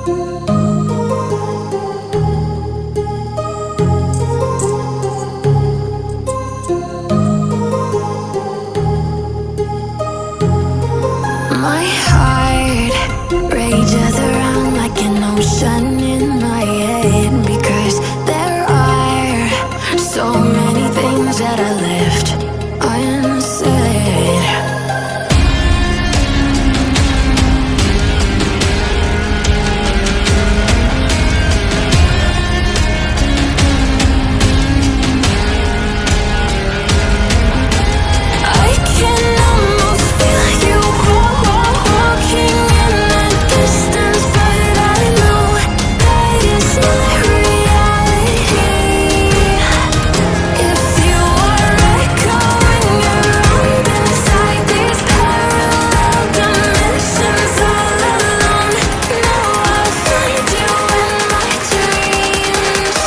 My heart rages around like an ocean in my head, because there are so many things that I left unsaid. I can almost feel you walking in the distance, but I know that it's not reality. If you are echoing around inside these parallel dimensions all alone, now I'll find you in my dreams.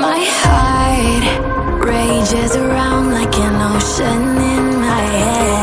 My heart rages around like an ocean in my head.